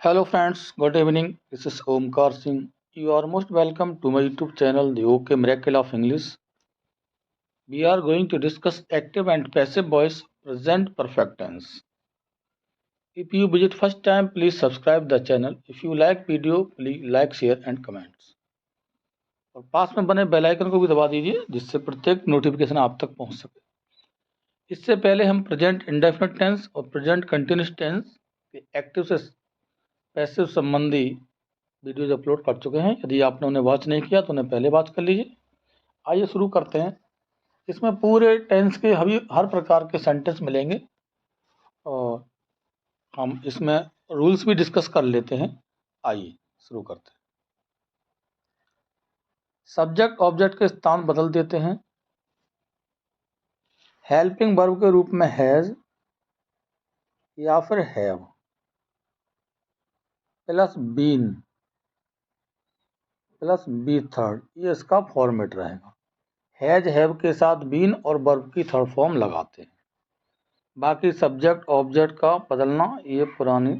Hello friends, good evening. This is Omkar Singh. You are most welcome to my YouTube channel, The OK Miracle of English. We are going to discuss active and passive voice present perfect tense. If you visit first time, please subscribe the channel. If you like video, please like, share and comments. और पास में बने bell icon को भी दबा दीजिए जिससे प्रत्येक notification आप तक पहुंच सके। इससे पहले हम प्रेजेंट इंडेफिनिट टेंस और प्रेजेंट कंटिन्यूअस टेंस के एक्टिव से पैसिव संबंधी वीडियोज अपलोड कर चुके हैं। यदि आपने उन्हें वॉच नहीं किया तो उन्हें पहले वॉच कर लीजिए। आइए शुरू करते हैं। इसमें पूरे टेंस के हर प्रकार के सेंटेंस मिलेंगे और हम इसमें रूल्स भी डिस्कस कर लेते हैं। आइए शुरू करते हैं। सब्जेक्ट ऑब्जेक्ट के स्थान बदल देते हैं। हेल्पिंग वर्ब के रूप में हैज या फिर have plus been plus V third, ये इसका फॉर्मेट रहेगा। हैज हैव के साथ बीन और वर्ब की थर्ड फॉर्म लगाते हैं। बाकी सब्जेक्ट ऑब्जेक्ट का बदलना ये पुरानी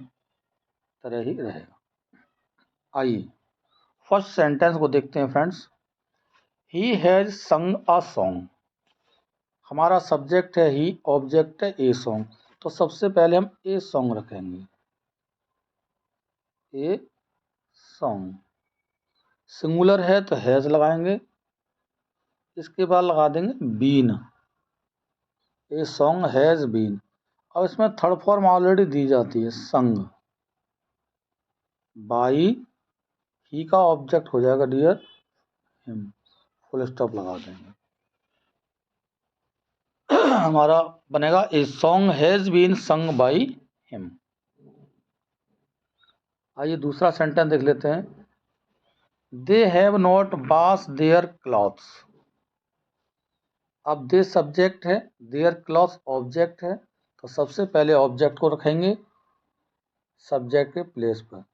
तरह ही रहेगा। आइए फर्स्ट सेंटेंस को देखते हैं फ्रेंड्स। ही हैज संग अ सॉन्ग। हमारा सब्जेक्ट है ही, ऑब्जेक्ट है ए सॉन्ग, तो सबसे पहले हम ए सॉन्ग रखेंगे। ए सॉन्ग सिंगुलर है तो हैज लगाएंगे, इसके बाद लगा देंगे been. A song has been. अब इसमें थर्ड फॉर्म ऑलरेडी दी जाती है संग। बाई ही का ऑब्जेक्ट हो जाएगा डियर हिम, फुल स्टॉप लगा देंगे। हमारा बनेगा a song has been sung by him. आइए दूसरा सेंटेंस देख लेते हैं। They have not wash their clothes. अब दे सब्जेक्ट है, देयर क्लॉथ्स ऑब्जेक्ट है, तो सबसे पहले ऑब्जेक्ट को रखेंगे सब्जेक्ट के प्लेस पर।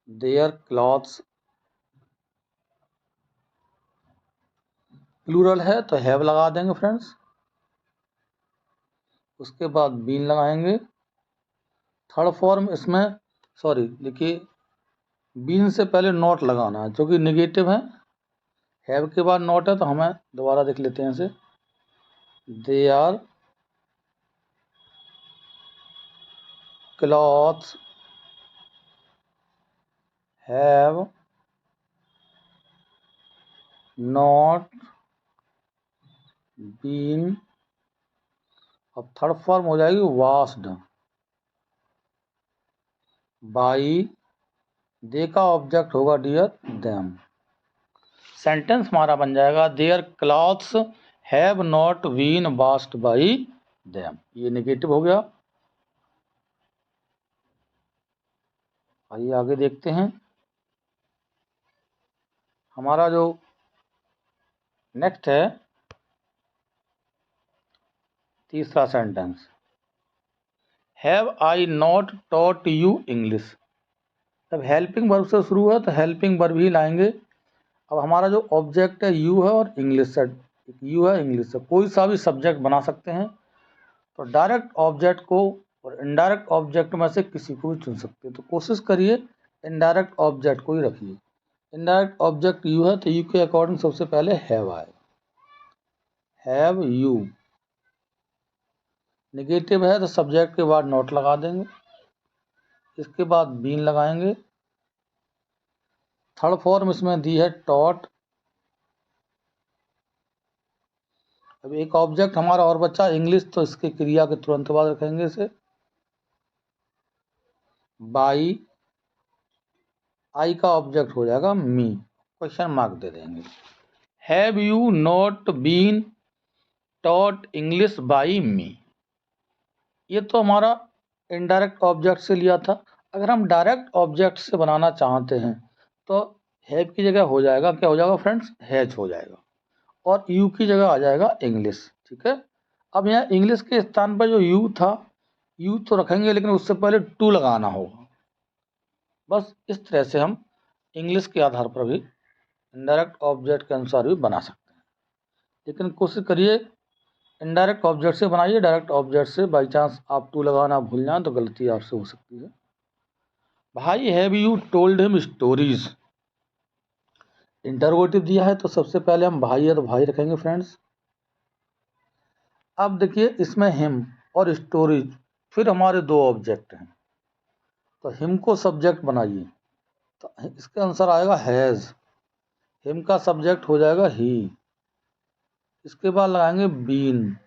देयर क्लॉथ्स प्लूरल है तो हैव लगा देंगे फ्रेंड्स। उसके बाद बीन लगाएंगे। थर्ड फॉर्म इसमें देखिए बीन से पहले नॉट लगाना है जो कि निगेटिव है। हैव के बाद नॉट है तो हमें दोबारा देख लेते हैं इसे। They are clothes have not been. अब थर्ड फॉर्म हो जाएगी वॉश्ड बाई। दे का ऑब्जेक्ट होगा डियर देम। सेंटेंस हमारा बन जाएगा their clothes have not been washed by them. ये नेगेटिव हो गया। आइए आगे देखते हैं। हमारा जो नेक्स्ट है तीसरा sentence. Have I not taught you English. जब हेल्पिंग वर्ब से शुरू है तो हेल्पिंग वर्ब ही लाएंगे। अब हमारा जो ऑब्जेक्ट है यू है और इंग्लिश से, यू है इंग्लिश से, कोई सा भी सब्जेक्ट बना सकते हैं। तो डायरेक्ट ऑब्जेक्ट को और इनडायरेक्ट ऑब्जेक्ट में से किसी को भी चुन सकते हैं। तो कोशिश करिए इनडायरेक्ट ऑब्जेक्ट को ही रखिए। इनडायरेक्ट ऑब्जेक्ट यू है तो यू के अकॉर्डिंग सबसे पहले हैव आएगा। Have you. नेगेटिव है तो सब्जेक्ट के बाद नॉट लगा देंगे, इसके बाद बीन लगाएंगे। थर्ड फॉर्म इसमें दी है टॉट। अब एक ऑब्जेक्ट हमारा और बच्चा इंग्लिश, तो इसके क्रिया के तुरंत बाद रखेंगे इसे बाई। आई का ऑब्जेक्ट हो जाएगा मी, क्वेश्चन मार्क दे देंगे। Have you not been taught English by me. ये तो हमारा इनडायरेक्ट ऑब्जेक्ट से लिया था। अगर हम डायरेक्ट ऑब्जेक्ट से बनाना चाहते हैं तो हैव की जगह हो जाएगा, क्या हो जाएगा फ्रेंड्स, हैज हो जाएगा, और यू की जगह आ जाएगा इंग्लिश। ठीक है। अब यहाँ इंग्लिश के स्थान पर जो यू था, यू तो रखेंगे लेकिन उससे पहले टू लगाना होगा। बस इस तरह से हम इंग्लिश के आधार पर भी इनडायरेक्ट ऑब्जेक्ट के अनुसार भी बना सकते हैं। लेकिन कोशिश करिए इनडायरेक्ट ऑब्जेक्ट से बनाइए। डायरेक्ट ऑब्जेक्ट से बाई चांस आप टू लगाना भूल जाएं तो गलती आपसे हो सकती है। भाई have you told him stories. Interrogative दिया है तो सबसे पहले हम भाई है तो भाई रखेंगे फ्रेंड्स। अब देखिए इसमें हिम और स्टोरीज, फिर हमारे दो ऑब्जेक्ट हैं, तो हिम को सब्जेक्ट बनाइए, तो इसके आंसर आएगा हैज। हिम का सब्जेक्ट हो जाएगा ही। इसके बाद लगाएंगे बीन।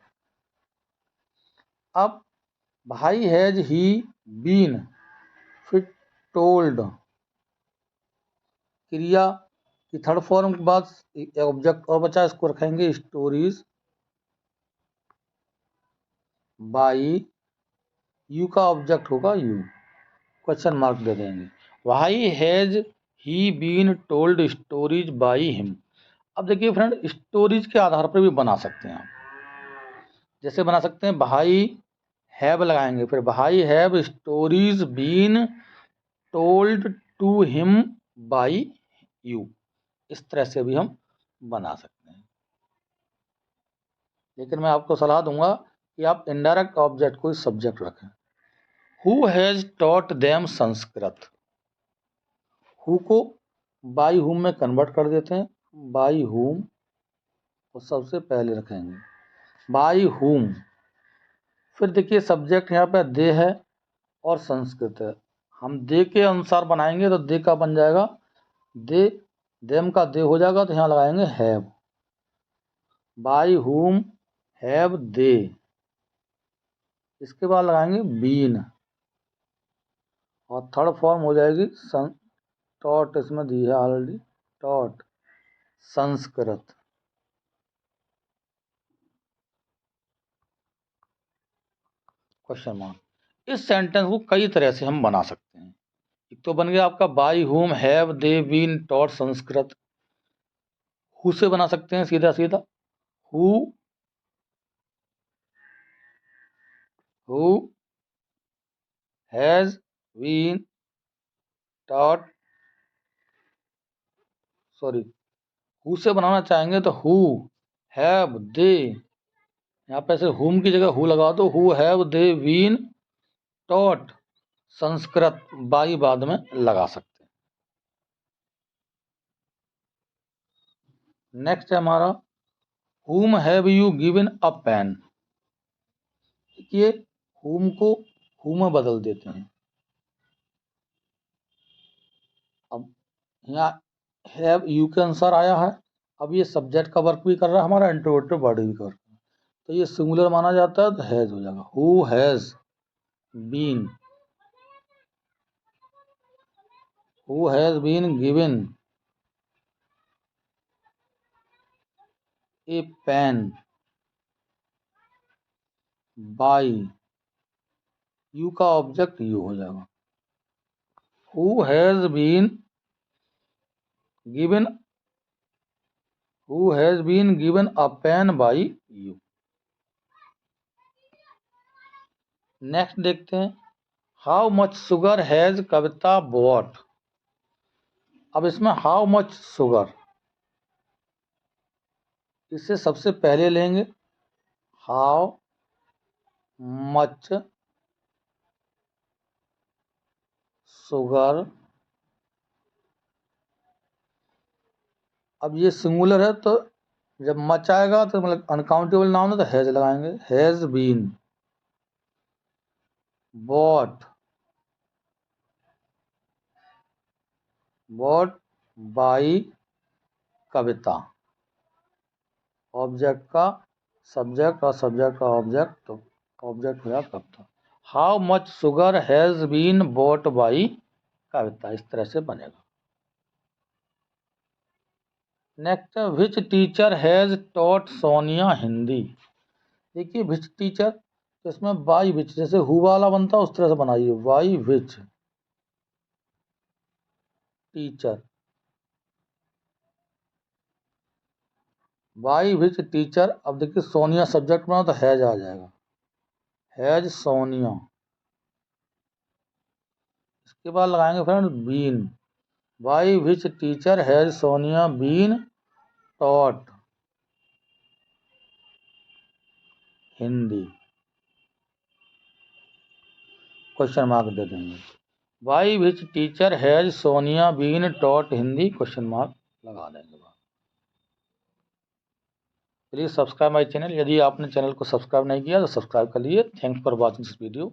अब भाई हैज ही बीन, फिर टोल्ड, क्रिया की थर्ड फॉर्म के बाद ऑब्जेक्ट और बचा, इसको रखेंगे स्टोरीज बाई। यू का ऑब्जेक्ट होगा यू, क्वेश्चन मार्क दे देंगे। Why has he been told stories by him. अब देखिए फ्रेंड, स्टोरीज के आधार पर भी बना सकते हैं आप। जैसे बना सकते हैं भाई हैव लगाएंगे, फिर why have stories been told to him by you. इस तरह से भी हम बना सकते हैं। लेकिन मैं आपको सलाह दूंगा कि आप इनडायरेक्ट ऑब्जेक्ट को सब्जेक्ट रखें। Who has taught them Sanskrit. Who co by हुम में कन्वर्ट कर देते हैं, बाई हुम को सबसे पहले रखेंगे, बाई हुम। फिर देखिए सब्जेक्ट यहाँ पे दे है और संस्कृत है, हम दे के अनुसार बनाएंगे तो दे का बन जाएगा दे, देम का दे हो जाएगा, तो यहाँ लगाएंगे हैव। बाई हुम हैव दे। इसके बाद लगाएंगे बीन, और थर्ड फॉर्म हो जाएगी टॉट, इसमें दी है already, taught Sanskrit. Question mark. इस सेंटेंस को कई तरह से हम बना सकते हैं। एक तो बन गया आपका by whom have they been taught Sanskrit. Who से बना सकते हैं सीधा सीधा, who who has been taught, sorry, who से बनाना चाहेंगे तो हु हैव दे, यहाँ पे ऐसे हुम की जगह हु लगा दो, who have they been taught Sanskrit, by बाद में लगा सकते हैं। नेक्स्ट है हमारा whom have you given a pen. देखिए हुम को हु में बदल देते हैं। अब यहाँ हैव यू के अनुसार आया है, अब ये सब्जेक्ट का वर्क भी कर रहा है हमारा, इंट्रोगेटिव वर्ड भी कर रहा है, तो ये सिंगुलर माना जाता है, तो हैज हो जाएगा। Who has been, who has been given a pen by, you का ऑब्जेक्ट यू हो जाएगा। Who has been given, who has been given a pen by you. Next देखते हैं, how much sugar has Kavita bought. अब इसमें हाउ मच शुगर, इसे सबसे पहले लेंगे, हाउ मच शुगर। अब ये सिंगुलर है तो जब मच आएगा तो मतलब अनकाउंटेबल नाउन है तो हैज लगाएंगे, has been bought, bought by Kavita. Object का सब्जेक्ट और सब्जेक्ट का ऑब्जेक्ट, तो ऑब्जेक्ट हो जाएगा Kavita. How much sugar has been bought by Kavita, इस तरह से बनेगा। Next, which teacher has taught Sonia Hindi. देखिए विच टीचर, तो इसमें बाई विच, जैसे हु वाला बनता है उस तरह से बनाइए, by which teacher, by which teacher. अब देखिए सोनिया सब्जेक्ट बना तो हैज आ जाएगा, हैज सोनिया। इसके बाद लगाएंगे friend been, by which teacher has Sonia been taught Hindi, question mark दे देंगे। By which teacher has Sonia been taught Hindi question mark लगा देंगे। Please subscribe my channel. यदि आपने चैनल को सब्सक्राइब नहीं किया तो सब्सक्राइब कर लीजिए। Thanks for watching this video.